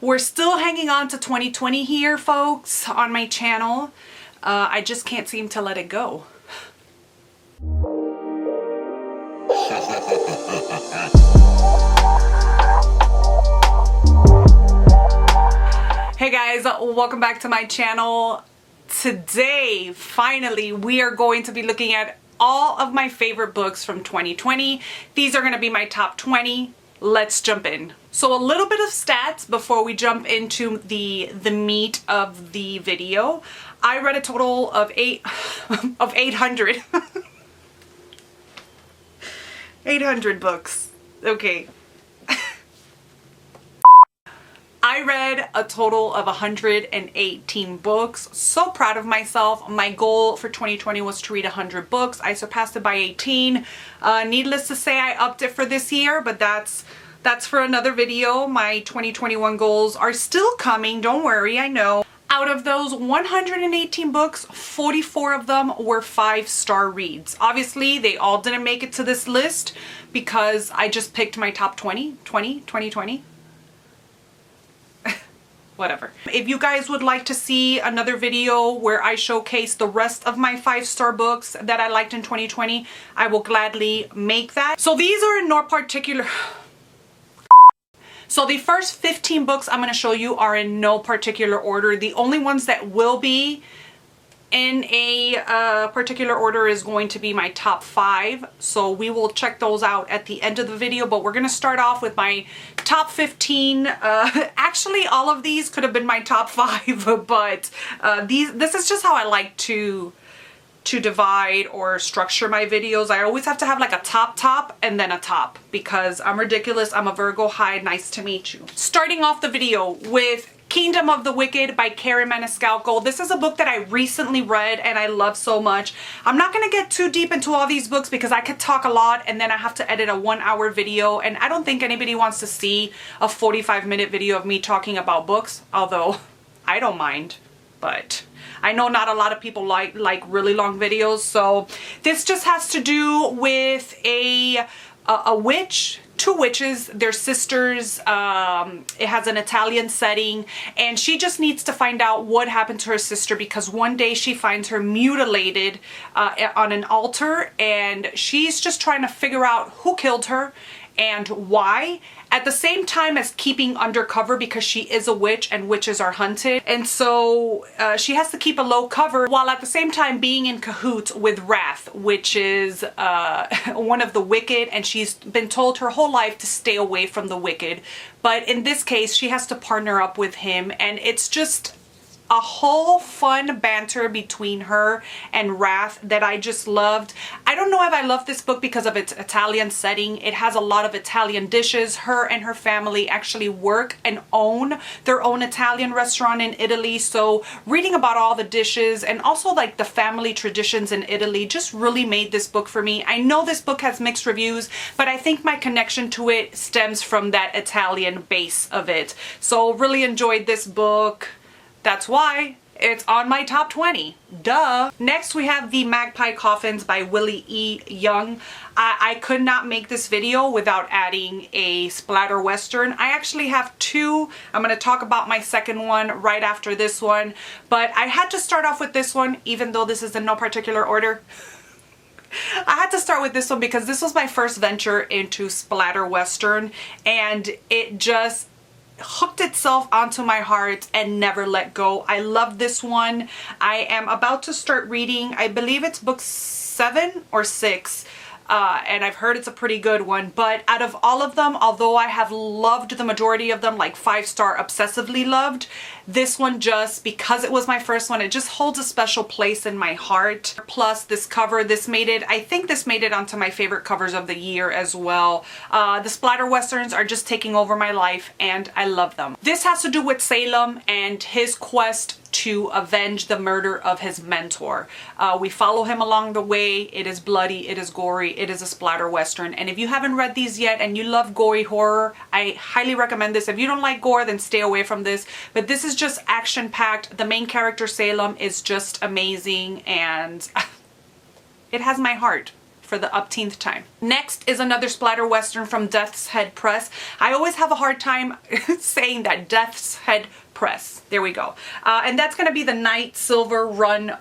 We're still hanging on to 2020 here, folks, on my channel. I just can't seem to let it go. Hey guys, welcome back to my channel. Today, finally, we are going to be looking at all of my favorite books from 2020. These are going to be my top 20. Let's jump in. So a little bit of stats before we jump into the meat of the video. I read a total of 800 800 books. Okay. I read a total of 118 books. So proud of myself. My goal for 2020 was to read 100 books. I surpassed it by 18. Needless to say, I upped it for this year, but that's for another video. My 2021 goals are still coming. Don't worry, I know. Out of those 118 books, 44 of them were 5-star reads. Obviously, they all didn't make it to this list because I just picked my top 2020. Whatever. If you guys would like to see another video where I showcase the rest of my 5-star books that I liked in 2020, I will gladly make that. So these are in no particular... So the first 15 books I'm going to show you are in no particular order. The only ones that will be in a particular order is going to be my top 5. So we will check those out at the end of the video, but we're going to start off with my top 15. Actually, all of these could have been my top 5, but this is just how I like to divide or structure my videos. I always have to have like a top and then a top because I'm ridiculous. I'm a Virgo. Hi, nice to meet you. Starting off the video with Kingdom of the Wicked by Karen Maniscalco. This is a book that I recently read and I love so much. I'm not going to get too deep into all these books because I could talk a lot and then I have to edit a 1-hour video, and I don't think anybody wants to see a 45-minute video of me talking about books, although I don't mind, but I know not a lot of people like really long videos. So this just has to do with a witch, 2 witches, they're sisters. It has an Italian setting, and she just needs to find out what happened to her sister because one day she finds her mutilated on an altar, and she's just trying to figure out who killed her and why, at the same time as keeping undercover because she is a witch and witches are hunted. And so she has to keep a low cover while at the same time being in cahoots with Wrath, which is one of the wicked, and she's been told her whole life to stay away from the wicked. But in this case, she has to partner up with him, and it's just a whole fun banter between her and Wrath that I just loved. I don't know if I love this book because of its Italian setting. It has a lot of Italian dishes. Her and her family actually work and own their own Italian restaurant in Italy. So reading about all the dishes and also like the family traditions in Italy just really made this book for me. I know this book has mixed reviews, but I think my connection to it stems from that Italian base of it. So really enjoyed this book. That's why it's on my top 20. Duh. Next we have The Magpie Coffins by Willie E. Young. I could not make this video without adding a splatter western. I actually have 2. I'm going to talk about my second one right after this one. But I had to start off with this one, even though this is in no particular order. I had to start with this one because this was my first venture into splatter western, and it just hooked itself onto my heart and never let go. I love this one. I am about to start reading, I believe it's book 7 or 6, and I've heard it's a pretty good one. But out of all of them, although I have loved the majority of them, like 5-star obsessively loved, this one, just because it was my first one, it just holds a special place in my heart. Plus this cover, I think this made it onto my favorite covers of the year as well. The splatter westerns are just taking over my life and I love them. This has to do with Salem and his quest to avenge the murder of his mentor. We follow him along the way. It is bloody, it is gory, it is a splatter western. And if you haven't read these yet and you love gory horror, I highly recommend this. If you don't like gore, then stay away from this. But this is just action-packed. The main character, Salem, is just amazing, and it has my heart for the upteenth time. Next is another splatter western from Death's Head Press. I always have a hard time saying that, Death's Head Press. There we go. And that's going to be the Night Silver Run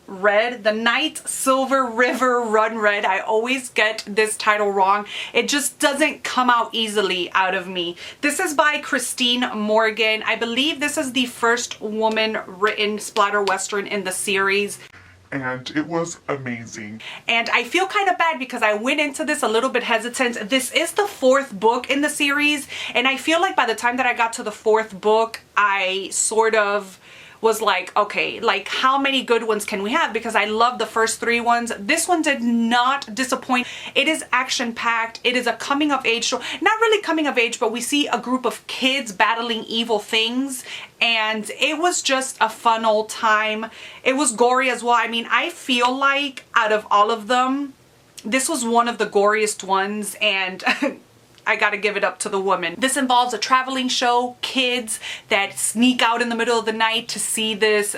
Red. The Night Silver River Run Red. I always get this title wrong. It just doesn't come out easily out of me. This is by Christine Morgan. I believe this is the first woman written splatter western in the series. And it was amazing. And I feel kind of bad because I went into this a little bit hesitant. This is the 4th book in the series, and I feel like by the time that I got to the 4th book, I sort of was like, okay, like how many good ones can we have? Because I love the first 3 ones. This one did not disappoint. It is action-packed. It is a coming-of-age show. Not really coming-of-age, but we see a group of kids battling evil things, and it was just a fun old time. It was gory as well. I mean, I feel like out of all of them, this was one of the goriest ones, and I gotta give it up to the woman. This involves a traveling show, kids that sneak out in the middle of the night to see this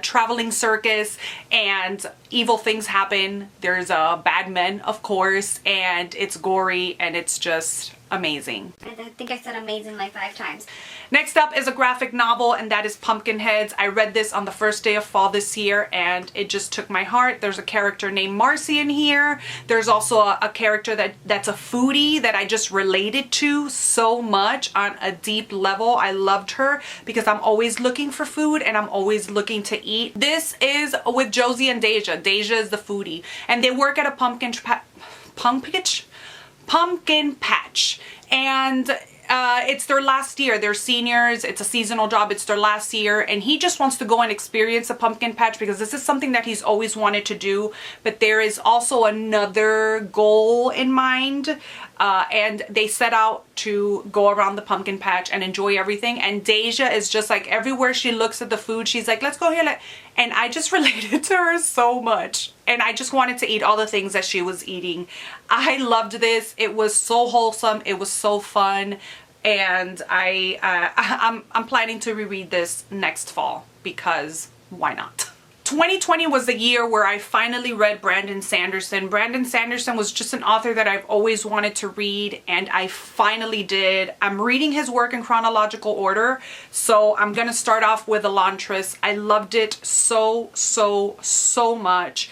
traveling circus, and evil things happen. There's bad men, of course, and it's gory, and it's just amazing. I think I said amazing like 5 times. Next up is a graphic novel, and that is Pumpkinheads. I read this on the first day of fall this year, and it just took my heart. There's a character named Marcy in here. There's also a character that's a foodie that I just related to so much on a deep level. I loved her because I'm always looking for food and I'm always looking to eat. This is with Josie and Deja. Deja is the foodie, and they work at a pumpkin patch, and it's their last year. They're seniors. It's a seasonal job. It's their last year, and he just wants to go and experience a pumpkin patch because this is something that he's always wanted to do. But there is also another goal in mind, and they set out to go around the pumpkin patch and enjoy everything. And Deja is just like, everywhere she looks at the food, she's like, let's go here. And I just related to her so much. And I just wanted to eat all the things that she was eating. I loved this. It was so wholesome. It was so fun. And I'm planning to reread this next fall because why not? 2020 was the year where I finally read Brandon Sanderson. Brandon Sanderson was just an author that I've always wanted to read, and I finally did. I'm reading his work in chronological order, so I'm gonna start off with Elantris. I loved it so much.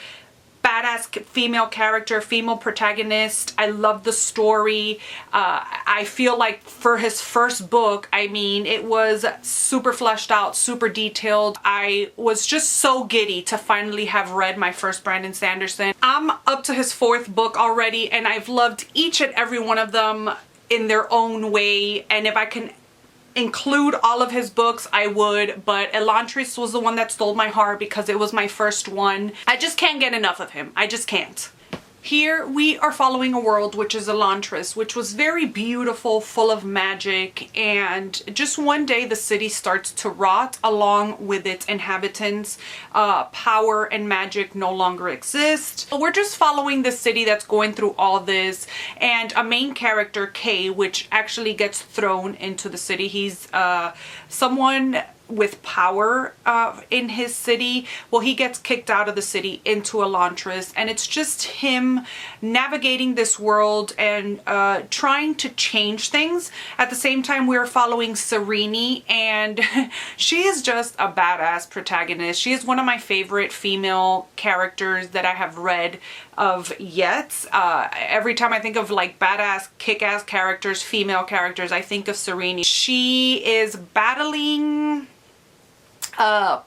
Badass female character, female protagonist. I love the story. I feel like for his first book, I mean, it was super fleshed out, super detailed. I was just so giddy to finally have read my first Brandon Sanderson. I'm up to his 4th book already, and I've loved each and every one of them in their own way. And if I can include all of his books, I would, but Elantris was the one that stole my heart because it was my first one. I just can't get enough of him. I just can't. Here we are following a world which is Elantris, which was very beautiful, full of magic, and just one day the city starts to rot along with its inhabitants. Power and magic no longer exist. We're just following the city that's going through all this, and a main character, Kay, which actually gets thrown into the city. He's someone with power in his city. Well, he gets kicked out of the city into Elantris, and it's just him navigating this world and trying to change things. At the same time, we're following Serene, and she is just a badass protagonist. She is one of my favorite female characters that I have read of yet. Every time I think of like badass, kick-ass characters, female characters, I think of Serene. She is battling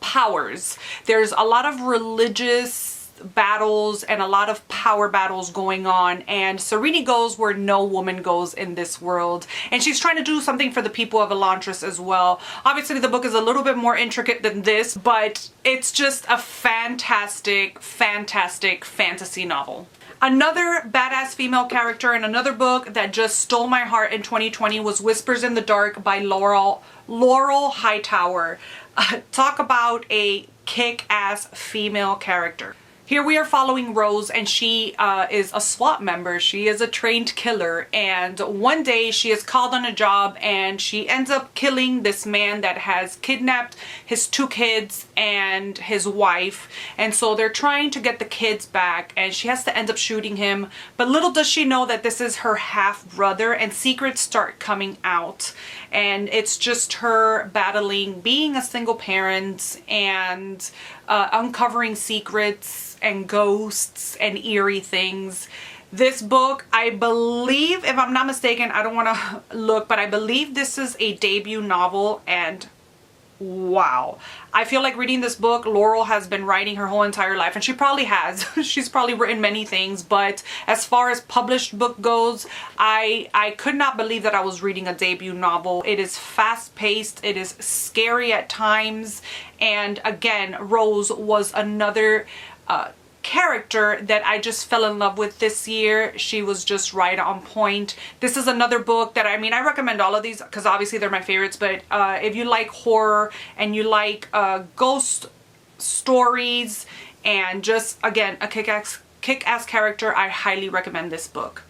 powers. There's a lot of religious battles and a lot of power battles going on, and Serene goes where no woman goes in this world, and she's trying to do something for the people of Elantris as well. Obviously the book is a little bit more intricate than this, but it's just a fantastic fantasy novel. Another badass female character in another book that just stole my heart in 2020 was Whispers in the Dark by Laurel Hightower. Talk about a kick-ass female character. Here we are following Rose, and she is a SWAT member. She is a trained killer, and one day she is called on a job and she ends up killing this man that has kidnapped his 2 kids and his wife. And so they're trying to get the kids back, and she has to end up shooting him. But little does she know that this is her half brother, and secrets start coming out. And it's just her battling being a single parent and uncovering secrets and ghosts and eerie things. This book, I believe, if I'm not mistaken, I don't want to look, but I believe this is a debut novel, and wow. I feel like reading this book, Laurel has been writing her whole entire life, and she probably has. She's probably written many things, but as far as published book goes, I could not believe that I was reading a debut novel. It is fast-paced, it is scary at times, and again, Rose was another character that I just fell in love with this year. She was just right on point. This is another book that, I mean, I recommend all of these because obviously they're my favorites, but if you like horror and you like ghost stories and just, again, a kick-ass character, I highly recommend this book.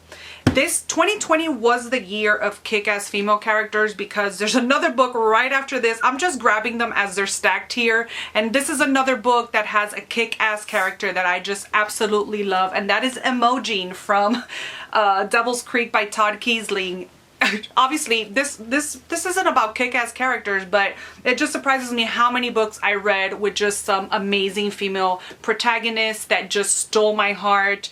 This 2020 was the year of kick-ass female characters because there's another book right after this. I'm just grabbing them as they're stacked here. And this is another book that has a kick-ass character that I just absolutely love. And that is Imogen from Devil's Creek by Todd Keisling. Obviously, this isn't about kick-ass characters, but it just surprises me how many books I read with just some amazing female protagonists that just stole my heart.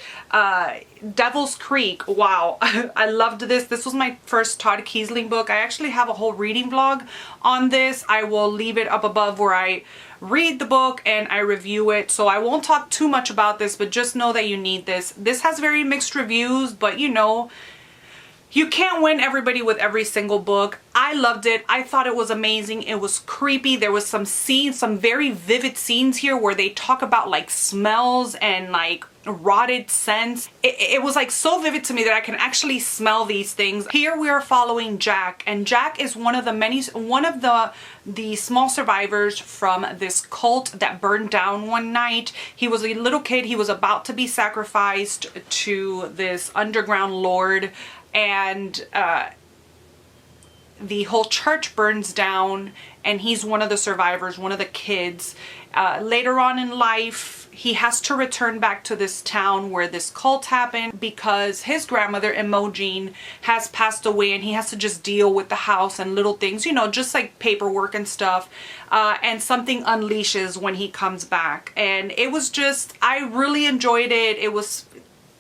Devil's Creek, wow. I loved this. This was my first Todd Keisling book. I actually have a whole reading vlog on this. I will leave it up above where I read the book and I review it, so I won't talk too much about this, but just know that you need this. This has very mixed reviews, but you know, you can't win everybody with every single book. I loved it. I thought it was amazing. It was creepy. There was some scenes, some very vivid scenes here where they talk about like smells and like rotted scents. It was like so vivid to me that I can actually smell these things. Here we are following Jack, and Jack is one of the small survivors from this cult that burned down one night. He was a little kid. He was about to be sacrificed to this underground lord, and the whole church burns down, and he's one of the survivors, one of the kids. Later on in life, he has to return back to this town where this cult happened because his grandmother, Imogen, has passed away, and he has to just deal with the house and little things, you know, just like paperwork and stuff. And something unleashes when he comes back. And it was just, I really enjoyed it.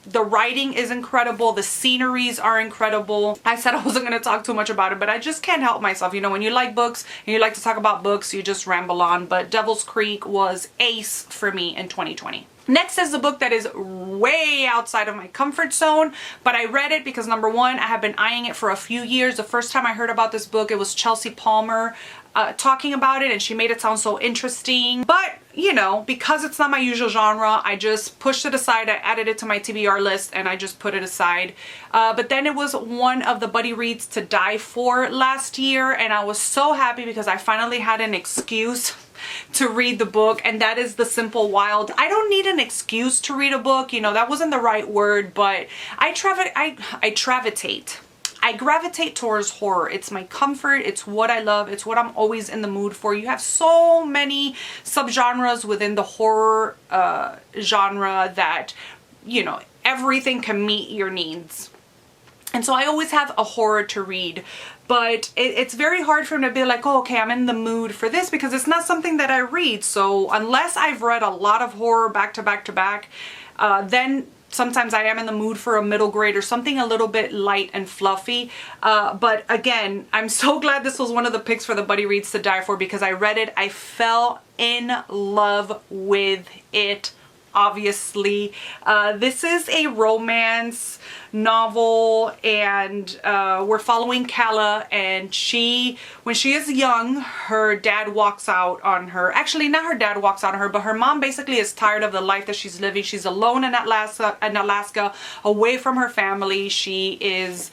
The writing is incredible. The sceneries are incredible. I said I wasn't going to talk too much about it, but I just can't help myself. You know, when you like books and you like to talk about books, you just ramble on. But Devil's Creek was ace for me in 2020. Next is a book that is way outside of my comfort zone, but I read it because number one, I have been eyeing it for a few years. The first time I heard about this book, it was Chelsea Palmer talking about it, and she made it sound so interesting. But, you know, because it's not my usual genre, I just pushed it aside. I added it to my TBR list and I just put it aside. But then it was one of the buddy reads to die for last year, and I was so happy because I finally had an excuse to read the book, and that is The Simple Wild. I don't need an excuse to read a book, you know, that wasn't the right word, but I gravitate towards horror. It's my comfort, it's what I love, it's what I'm always in the mood for. You have so many subgenres within the horror genre that, you know, everything can meet your needs. And so I always have a horror to read, but it's very hard for me to be like, oh, okay, I'm in the mood for this, because it's not something that I read. So unless I've read a lot of horror back to back to back, then sometimes I am in the mood for a middle grade or something a little bit light and fluffy. But again, I'm so glad this was one of the picks for the buddy reads to die for, because I read it, I fell in love with it. Obviously, this is a romance novel, and we're following Calla, and when she is young, her dad walks out on her. Actually, not her dad walks out on her, but her mom basically is tired of the life that she's living. She's alone in Alaska, away from her family. She is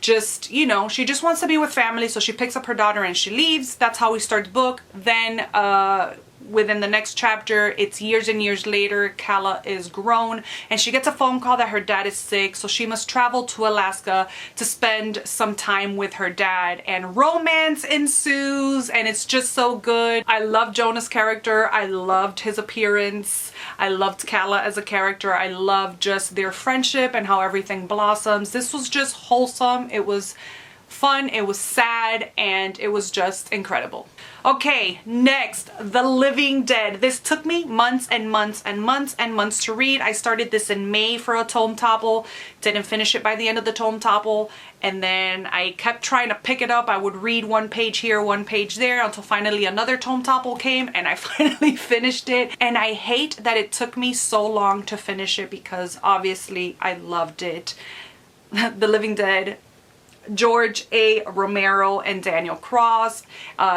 just, you know, she just wants to be with family, so she picks up her daughter and she leaves. That's how we start the book. Then within the next chapter, it's years and years later. Calla is grown and she gets a phone call that her dad is sick, so she must travel to Alaska to spend some time with her dad, and romance ensues and it's just so good. I love Jonah's character. I loved his appearance. I loved Calla as a character. I loved just their friendship and how everything blossoms. This was just wholesome. It was fun, it was sad, and it was just incredible. Okay, next, The Living Dead. This took me months and months and months and months to read. I started this in May for a tome topple, didn't finish it by the end of the tome topple, and then I kept trying to pick it up. I would read one page here, one page there, until finally another tome topple came and I finally finished it. And I hate that it took me so long to finish it because obviously I loved it. The Living Dead, George A. Romero and Daniel Cross.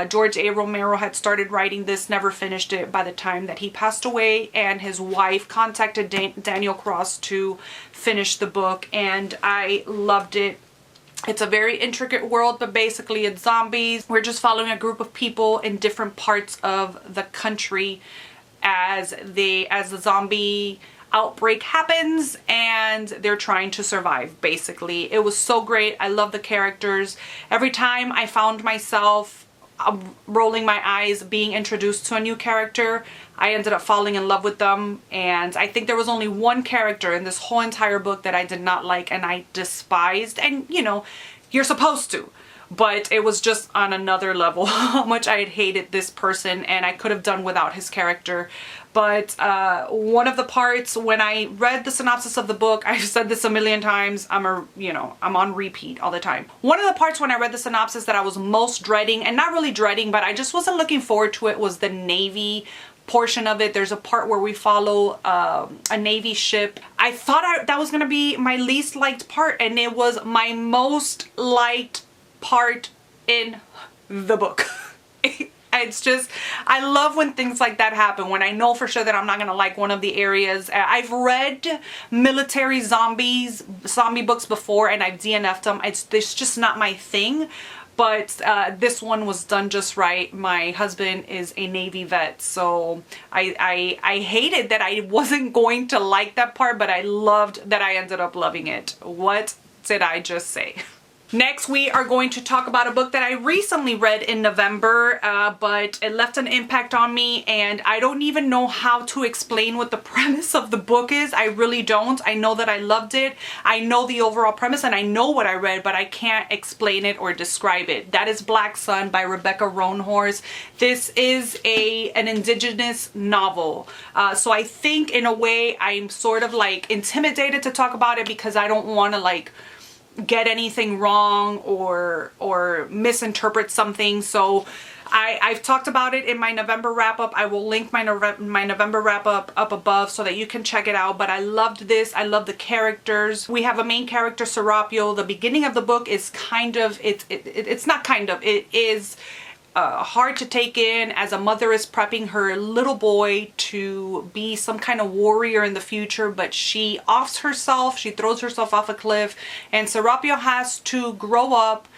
George A. Romero had started writing this, never finished it by the time that he passed away, and his wife contacted Daniel Cross to finish the book, and I loved it. It's a very intricate world, but basically it's zombies. We're just following a group of people in different parts of the country as the zombie outbreak happens and they're trying to survive, basically. It was so great. I love the characters. Every time I found myself rolling my eyes being introduced to a new character, I ended up falling in love with them. And I think there was only one character in this whole entire book that I did not like and I despised. And you know, you're supposed to. But it was just on another level how much I had hated this person, and I could have done without his character. But one of the parts when I read the synopsis of the book, I've said this a million times, I'm on repeat all the time. One of the parts when I read the synopsis that I was most dreading, and not really dreading, but I just wasn't looking forward to it, was the Navy portion of it. There's a part where we follow a Navy ship. I thought that was going to be my least liked part, and it was my most liked part in the book. It's just, I love when things like that happen, when I know for sure that I'm not gonna like one of the areas. I've read military zombie books before and I've DNF'd them. It's just not my thing. But this one was done just right. My husband is a Navy vet, so I hated that I wasn't going to like that part, but I loved that I ended up loving it. What did I just say? Next, we are going to talk about a book that I recently read in November, but it left an impact on me, and I don't even know how to explain what the premise of the book is. I really don't. I know that I loved it. I know the overall premise, and I know what I read, but I can't explain it or describe it. That is Black Sun by Rebecca Roanhorse. This is an indigenous novel. So I think in a way I'm sort of like intimidated to talk about it because I don't want to like get anything wrong or misinterpret something. So I've talked about it in my November wrap-up. I will link my November wrap-up up above so that you can check it out. But I loved this. I love the characters. We have a main character, Serapio. The beginning of the book is kind of, it's not kind of, it is hard to take in as a mother is prepping her little boy to be some kind of warrior in the future, but she offs herself, she throws herself off a cliff, and Serapio has to grow up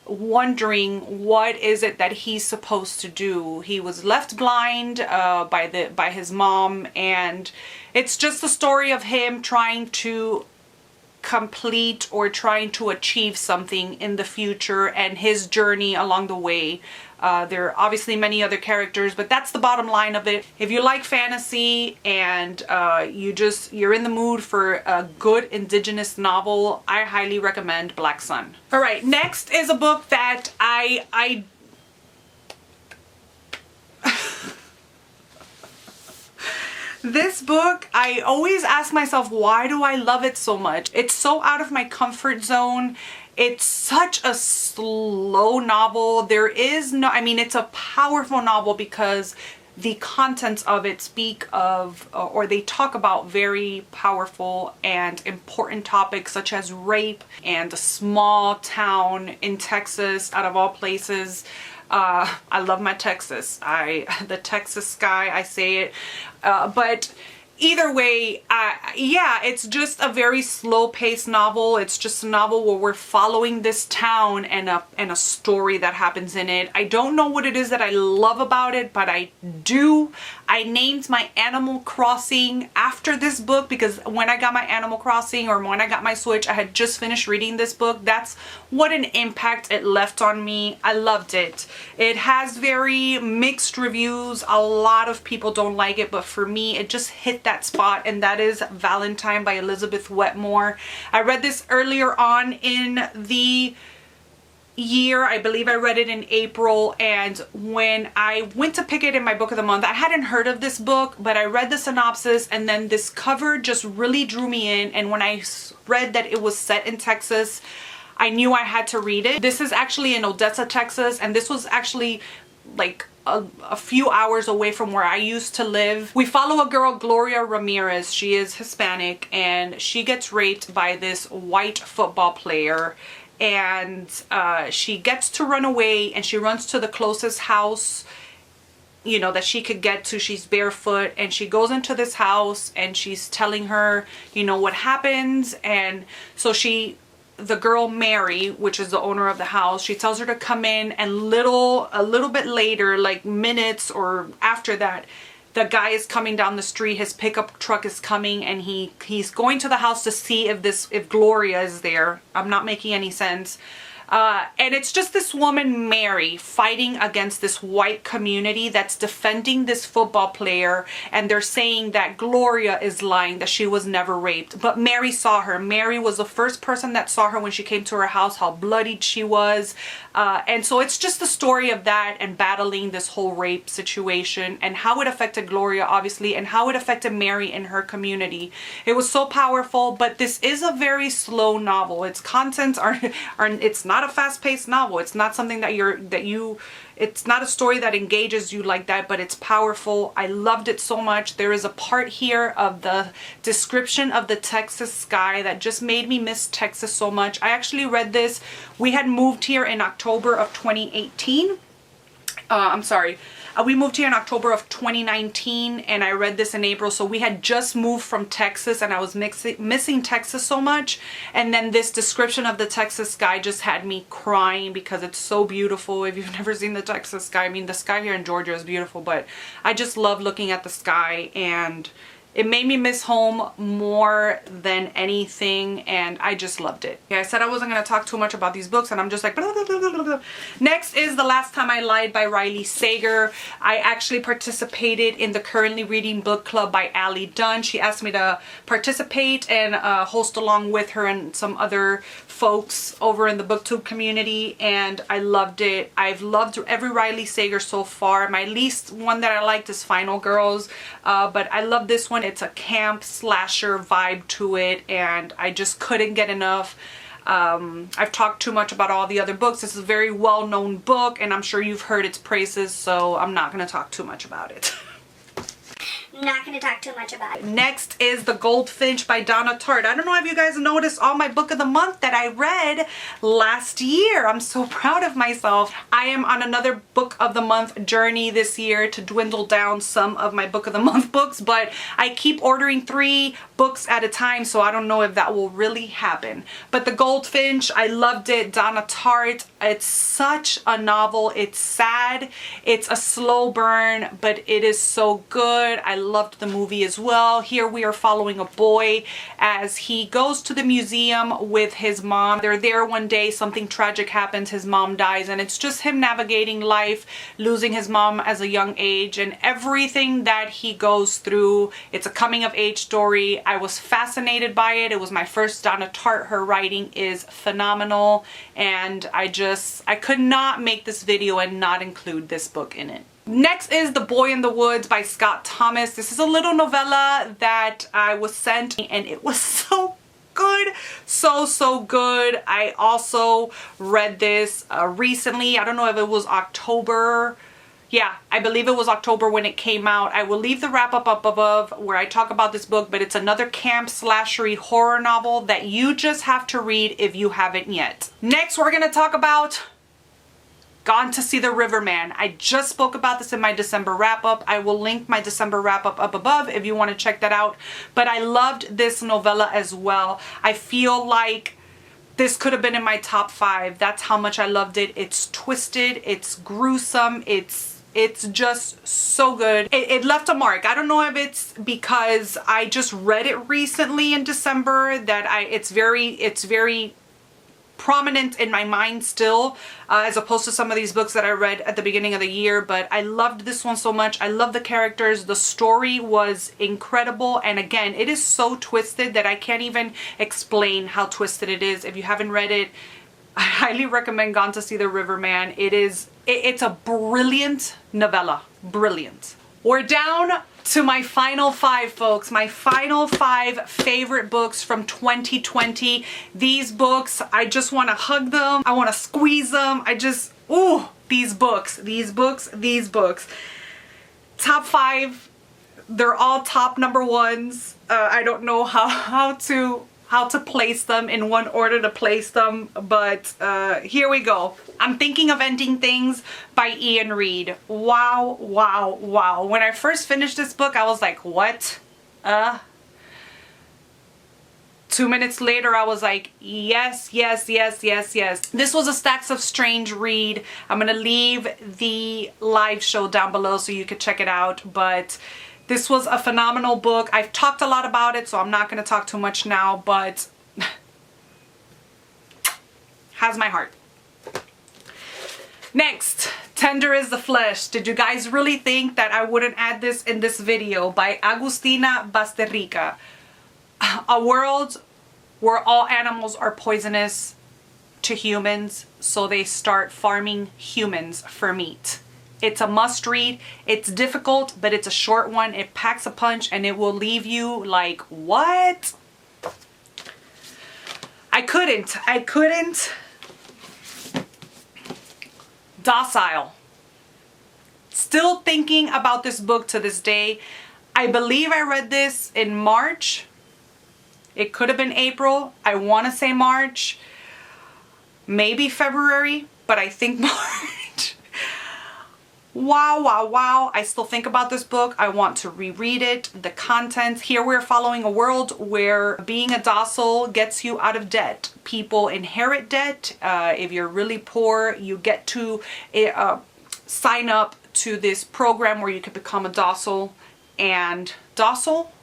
wondering what is it that he's supposed to do. He was left blind by his mom, and it's just the story of him trying to complete or trying to achieve something in the future and his journey along the way. There are obviously many other characters, but that's the bottom line of it. If you like fantasy and you're in the mood for a good indigenous novel, I highly recommend Black Sun. All right, next is a book that I This book, I always ask myself, why do I love it so much? It's so out of my comfort zone. It's such a slow novel. There is no, I mean, it's a powerful novel because the contents of it speak of, or they talk about very powerful and important topics such as rape and a small town in Texas, out of all places. I love my Texas. The Texas sky, I say it. But either way, yeah, it's just a very slow-paced novel. It's just a novel where we're following this town and a story that happens in it. I don't know what it is that I love about it, but I do. I named my Animal Crossing after this book because when I got my Animal Crossing or when I got my Switch, I had just finished reading this book. That's what an impact it left on me. I loved it. It has very mixed reviews. A lot of people don't like it, but for me, it just hit that spot, and that is Valentine by Elizabeth Wetmore. I read this earlier on in the year. I believe I read it in April, and when I went to pick it in my book of the month, I hadn't heard of this book, but I read the synopsis, and then this cover just really drew me in, and when I read that it was set in Texas, I knew I had to read it. This is actually in Odessa, Texas, and this was actually like a few hours away from where I used to live. We follow a girl, Gloria Ramirez. She is Hispanic, and she gets raped by this white football player, and she gets to run away, and she runs to the closest house, you know, that she could get to. She's barefoot, and she goes into this house, and she's telling her, you know, what happens. And so the girl Mary, which is the owner of the house, she tells her to come in, and a little bit later, like minutes or after that, the guy is coming down the street. His pickup truck is coming, and he's going to the house to see if Gloria is there. I'm not making any sense. And it's just this woman, Mary, fighting against this white community that's defending this football player, and they're saying that Gloria is lying, that she was never raped. But Mary saw her. Mary was the first person that saw her when she came to her house, how bloodied she was. And so it's just the story of that and battling this whole rape situation and how it affected Gloria, obviously, and how it affected Mary in her community. It was so powerful, but this is a very slow novel. Its contents it's not a fast-paced novel. It's not something it's not a story that engages you like that, but it's powerful. I loved it so much. There is a part here of the description of the Texas sky that just made me miss Texas so much. I actually read this. We had moved here in October of 2018. I'm sorry. We moved here in October of 2019, and I read this in April. So we had just moved from Texas, and I was missing Texas so much. And then this description of the Texas sky just had me crying because it's so beautiful. If you've never seen the Texas sky, I mean, the sky here in Georgia is beautiful, but I just love looking at the sky, and it made me miss home more than anything, and I just loved it. Okay, I said I wasn't going to talk too much about these books, and I'm just like blah, blah, blah, blah, blah. Next is The Last Time I Lied by Riley Sager. I actually participated in the Currently Reading Book Club by Allie Dunn. She asked me to participate and host along with her and some other folks over in the booktube community, and I loved it. I've loved every Riley Sager so far. My least one that I liked is Final Girls, but I love this one. It's a camp slasher vibe to it, and I just couldn't get enough. I've talked too much about all the other books. This is a very well-known book, and I'm sure you've heard its praises, so I'm not going to talk too much about it. Not going to talk too much about it. Next is The Goldfinch by Donna Tartt. I don't know if you guys noticed all my book of the month that I read last year. I'm so proud of myself. I am on another book of the month journey this year to dwindle down some of my book of the month books, but I keep ordering 3 books at a time, so I don't know if that will really happen. But The Goldfinch, I loved it. Donna Tartt. It's such a novel. It's sad. It's a slow burn, but it is so good. I loved the movie as well. Here we are following a boy as he goes to the museum with his mom. They're there one day, something tragic happens, his mom dies, and it's just him navigating life, losing his mom as a young age, and everything that he goes through. It's a coming of age story. I was fascinated by it. It was my first Donna Tartt. Her writing is phenomenal, and I could not make this video and not include this book in it. Next is The Boy in the Woods by Scott Thomas. This is a little novella that I was sent, and it was so good. So good. I also read this recently. I don't know if it was October. Yeah, I believe it was October when it came out. I will leave the wrap up above where I talk about this book, but it's another camp slashery horror novel that you just have to read if you haven't yet. Next, we're going to talk about Gone to See the Riverman. I just spoke about this in my December wrap-up. I will link my December wrap-up up above if you want to check that out. But I loved this novella as well. I feel like this could have been in my top 5. That's how much I loved it. It's twisted, it's gruesome, it's just so good. It left a mark. I don't know if it's because I just read it recently in December that it's very prominent in my mind still, as opposed to some of these books that I read at the beginning of the year. But I loved this one so much. I love the characters. The story was incredible. And again, it is so twisted that I can't even explain how twisted it is. If you haven't read it, I highly recommend Gone to See the Riverman. It's a brilliant novella. Brilliant. We're down to my final 5, folks. My final 5 favorite books from 2020. These books, I just want to hug them. I want to squeeze them. Ooh, these books. Top 5, they're all top number 1s. I don't know how to place them in one order to place them, but here we go. I'm Thinking of Ending Things by Ian Reid. Wow, wow, wow. When I first finished this book, I was like, what? 2 minutes later, I was like, yes, yes, yes, yes, yes. This was a Stacks of Strange read. I'm gonna leave the live show down below so you could check it out, but this was a phenomenal book. I've talked a lot about it, so I'm not gonna talk too much now, but has my heart. Next, Tender is the Flesh. Did you guys really think that I wouldn't add this in this video? By Agustina Basterrica. A world where all animals are poisonous to humans, so they start farming humans for meat. It's a must read. It's difficult, but it's a short one. It packs a punch and it will leave you like, what? I couldn't. Docile. Still thinking about this book to this day. I believe I read this in March. It could have been April. I want to say March. Maybe February, but I think March. Wow, wow, wow. I still think about this book. I want to reread it. The contents. Here we're following a world where being a docile gets you out of debt. People inherit debt. If you're really poor, you get to sign up to this program where you can become a docile. And docile.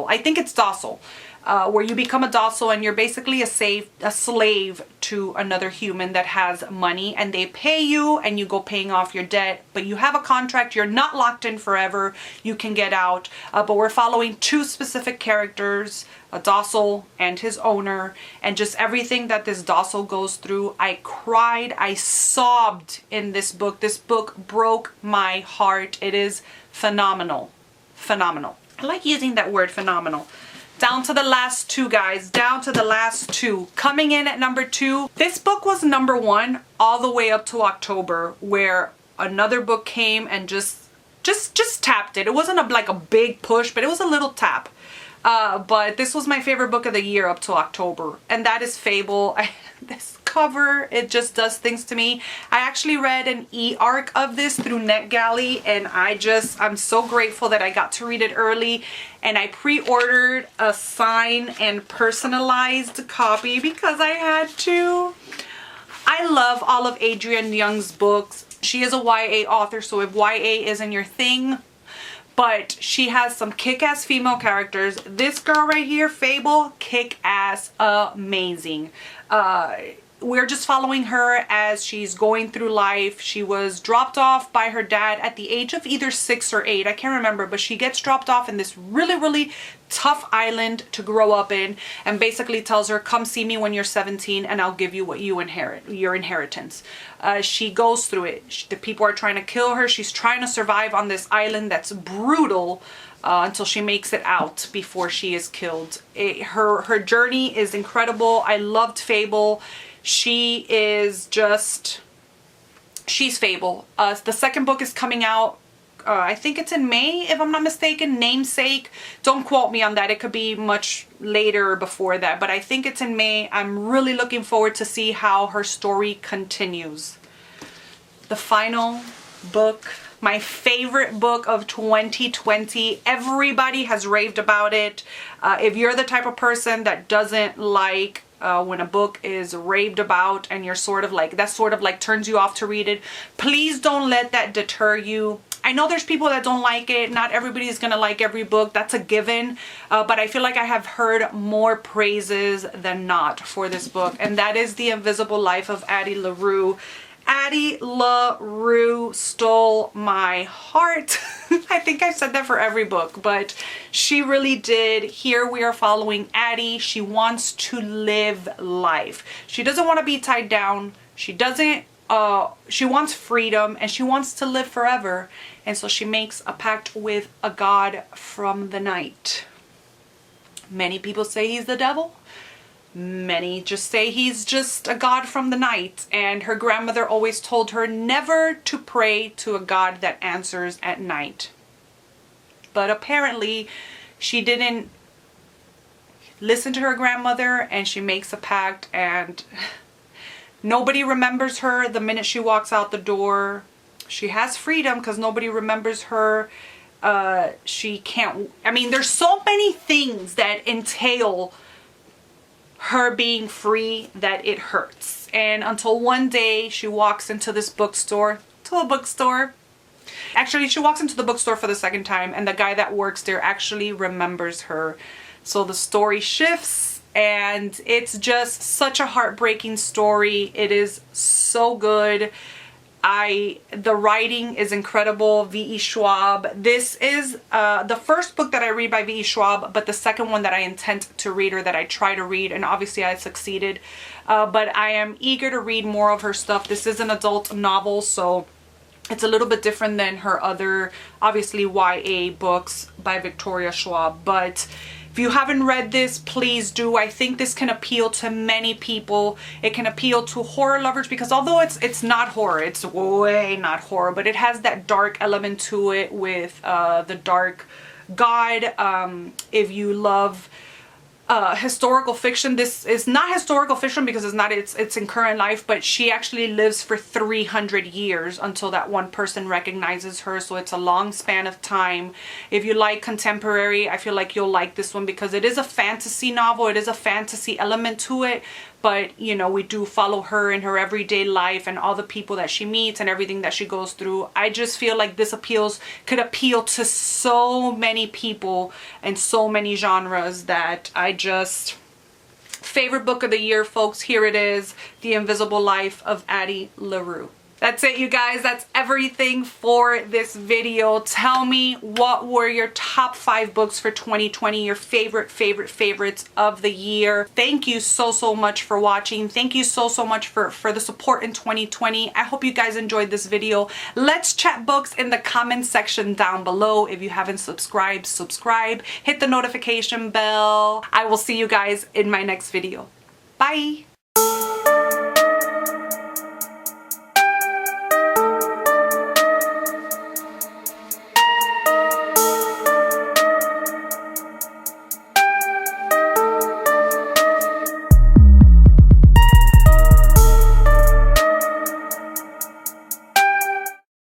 I think it's docile. Where you become a docile and you're basically a slave to another human that has money, and they pay you and you go paying off your debt, but you have a contract. You're not locked in forever. You can get out. But we're following 2 specific characters, a docile and his owner, and just everything that this docile goes through. I cried. I sobbed in this book. This book broke my heart. It is phenomenal. Phenomenal. I like using that word, phenomenal. Down to the last 2, guys. Down to the last 2. Coming in at number 2. This book was number 1 all the way up to October, where another book came and just tapped it. It wasn't like a big push, but it was a little tap. But this was my favorite book of the year up to October, and that is Fable. This cover, it just does things to me. I actually read an e-arc of this through NetGalley, and I'm so grateful that I got to read it early, and I pre-ordered a signed and personalized copy because I had to. I love all of Adrienne Young's books. She is a YA author, so if YA isn't your thing, but she has some kick-ass female characters. This girl right here, Fable, kick-ass, amazing. We're just following her as she's going through life. She was dropped off by her dad at the age of either 6 or 8. I can't remember, but she gets dropped off in this really, really tough island to grow up in, and basically tells her, come see me when you're 17 and I'll give you what you inherit, your inheritance. She goes through it. The people are trying to kill her. She's trying to survive on this island that's brutal until she makes it out before she is killed. Her journey is incredible. I loved Fable. She is just, she's Fable. The second book is coming out, I think it's in May, if I'm not mistaken, Namesake. Don't quote me on that. It could be much later before that, but I think it's in May. I'm really looking forward to see how her story continues. the final book, my favorite book of 2020. Everybody has raved about it. If you're the type of person that doesn't like when a book is raved about and you're sort of like, that sort of like turns you off to read it, please don't let that deter you. I know there's people that don't like it. Not everybody is gonna like every book. That's a given. But I feel like I have heard more praises than not for this book. And that is The Invisible Life of Addie LaRue. Addie LaRue stole my heart. I think I've said that for every book, but she really did. Here we are following Addie. She wants to live life. She doesn't want to be tied down. She wants freedom and she wants to live forever. And so she makes a pact with a god from the night. Many people say he's the devil. Many just say he's just a god from the night. And her grandmother always told her never to pray to a god that answers at night. But apparently she didn't listen to her grandmother and she makes a pact, and nobody remembers her the minute she walks out the door. She has freedom because nobody remembers her. She can't, I mean, there's so many things that entail her being free that it hurts. And until one day she walks into this bookstore, Actually, she walks into the bookstore for the second time and the guy that works there actually remembers her. So the story shifts and it's just such a heartbreaking story. It is so good. The writing is incredible. V.E. Schwab. This is the first book that I read by V.E. Schwab, but the second one that I intend to read, or that I try to read, and obviously I succeeded. But I am eager to read more of her stuff. This is an adult novel, so it's a little bit different than her other, obviously, YA books by Victoria Schwab. But if you haven't read this, please do. I think this can appeal to many people. It can appeal to horror lovers because although it's not horror, it's way not horror, but it has that dark element to it with the dark god. If you love historical fiction, this is not historical fiction because it's in current life, but she actually lives for 300 years until that one person recognizes her. So it's a long span of time. If you like contemporary, I feel like you'll like this one because it is a fantasy novel. It is a fantasy element to it, but you know, we do follow her in her everyday life and all the people that she meets and everything that she goes through. I just feel like this could appeal to so many people and so many genres that favorite book of the year, folks. Here it is, The Invisible Life of Addie LaRue. That's it, you guys. That's everything for this video. Tell me, what were your top 5 books for 2020, your favorites of the year? Thank you so much for watching. Thank you so much for the support in 2020. I hope you guys enjoyed this video. Let's chat books in the comment section down below. If you haven't subscribed, subscribe. Hit the notification bell. I will see you guys in my next video. Bye!